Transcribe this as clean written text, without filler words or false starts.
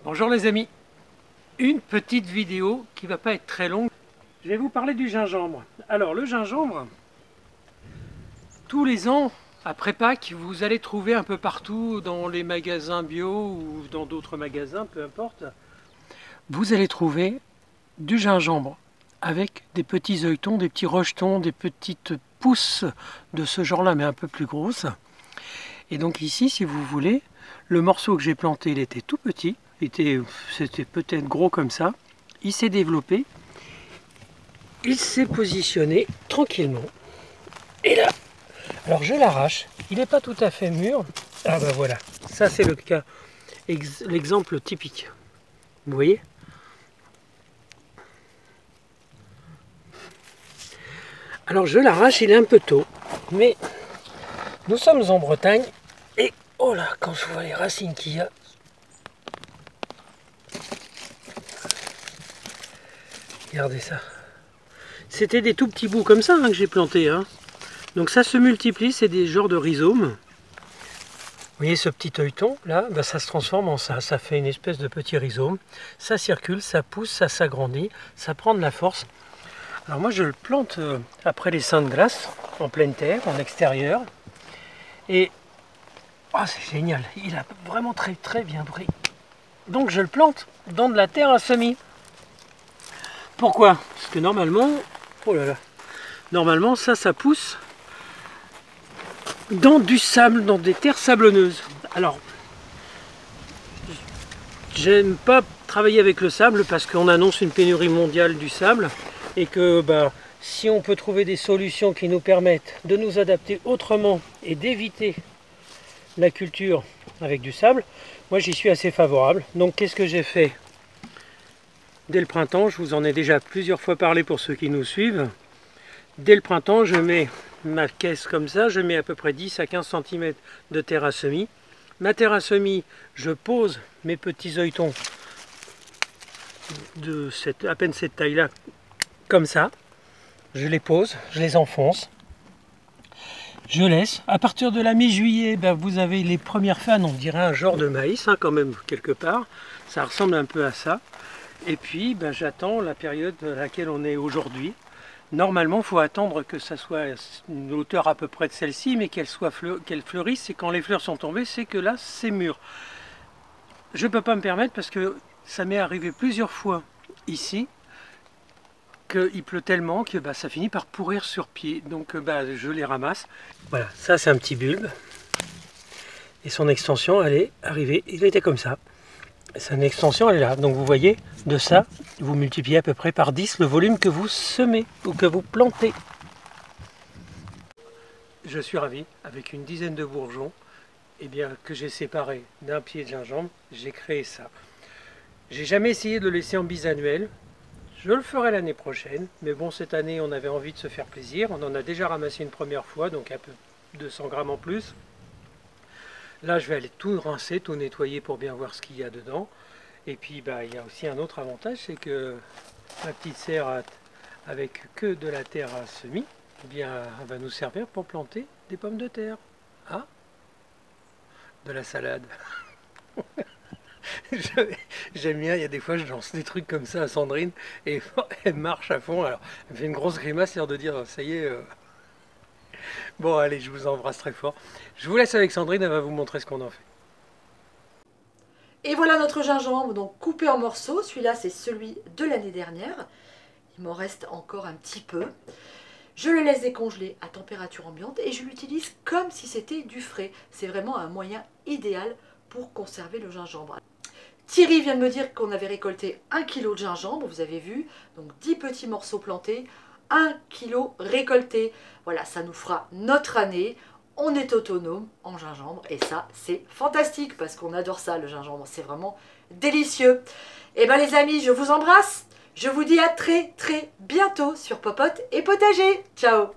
Bonjour les amis, une petite vidéo qui va pas être très longue. Je vais vous parler du gingembre. Alors le gingembre, tous les ans, après Pâques, vous allez trouver un peu partout dans les magasins bio ou dans d'autres magasins, peu importe. Vous allez trouver du gingembre avec des petits œilletons, des petits rejetons, des petites pousses de ce genre-là, mais un peu plus grosses. Et donc ici, si vous voulez, le morceau que j'ai planté, il était tout petit. C'était peut-être gros comme ça. Il s'est développé. Il s'est positionné tranquillement. Et là, alors je l'arrache. Il n'est pas tout à fait mûr. Ah ben voilà, ça c'est le cas, l'exemple typique. Vous voyez? Alors je l'arrache, il est un peu tôt. Mais nous sommes en Bretagne. Et oh là, quand je vois les racines qu'il y a. Regardez ça. C'était des tout petits bouts comme ça que j'ai planté. Donc ça se multiplie, c'est des genres de rhizomes. Vous voyez ce petit œilleton là, ça se transforme en ça. Ça fait une espèce de petit rhizome. Ça circule, ça pousse, ça s'agrandit, ça prend de la force. Alors moi je le plante après les seins de glace, en pleine terre, en extérieur. Et c'est génial, il a vraiment très très bien pris. Donc je le plante dans de la terre à semis. Pourquoi? Parce que normalement, oh là là, normalement ça pousse dans du sable, dans des terres sablonneuses. Alors, j'aime pas travailler avec le sable parce qu'on annonce une pénurie mondiale du sable et que si on peut trouver des solutions qui nous permettent de nous adapter autrement et d'éviter la culture avec du sable, moi j'y suis assez favorable. Donc qu'est-ce que j'ai fait? Dès le printemps, je vous en ai déjà plusieurs fois parlé pour ceux qui nous suivent. Dès le printemps, je mets ma caisse comme ça, je mets à peu près 10 à 15 cm de terre à semis. Ma terre à semis, je pose mes petits œilletons de à peine cette taille-là, comme ça. Je les pose, je les enfonce. Je laisse. À partir de la mi-juillet, vous avez les premières fanes, on dirait un genre de maïs quand même quelque part. Ça ressemble un peu à ça. Et puis j'attends la période à laquelle on est aujourd'hui. Normalement, il faut attendre que ça soit une hauteur à peu près de celle-ci, mais qu'elle fleurisse. Et quand les fleurs sont tombées, c'est que là, c'est mûr. Je ne peux pas me permettre parce que ça m'est arrivé plusieurs fois ici qu'il pleut tellement que ça finit par pourrir sur pied. Donc je les ramasse. Voilà, ça c'est un petit bulbe. Et son extension, elle est arrivée. Il était comme ça. Son extension, elle est là. Donc vous voyez, de ça, vous multipliez à peu près par 10 le volume que vous semez ou que vous plantez. Je suis ravi, avec une dizaine de bourgeons, que j'ai séparé d'un pied de gingembre, j'ai créé ça. J'ai jamais essayé de le laisser en bisannuel. Je le ferai l'année prochaine, mais bon, cette année, on avait envie de se faire plaisir. On en a déjà ramassé une première fois, donc un peu 200 grammes en plus. Là, je vais aller tout rincer, tout nettoyer pour bien voir ce qu'il y a dedans. Et puis, il y a aussi un autre avantage, c'est que ma petite serre avec que de la terre à semis, elle va nous servir pour planter des pommes de terre. Ah, de la salade. J'aime bien, il y a des fois, je lance des trucs comme ça à Sandrine et elle marche à fond. Alors, elle me fait une grosse grimace, l'air de dire, ça y est. Bon, allez, je vous embrasse très fort. Je vous laisse avec Sandrine, elle va vous montrer ce qu'on en fait. Et voilà notre gingembre, donc coupé en morceaux. Celui-là, c'est celui de l'année dernière. Il m'en reste encore un petit peu. Je le laisse décongeler à température ambiante et je l'utilise comme si c'était du frais. C'est vraiment un moyen idéal pour conserver le gingembre. Thierry vient de me dire qu'on avait récolté 1 kg de gingembre, vous avez vu. Donc 10 petits morceaux plantés, 1 kg récolté. Voilà, ça nous fera notre année. On est autonome en gingembre et ça, c'est fantastique parce qu'on adore ça, le gingembre. C'est vraiment délicieux. Et bien les amis, je vous embrasse. Je vous dis à très très bientôt sur Popote et Potager. Ciao!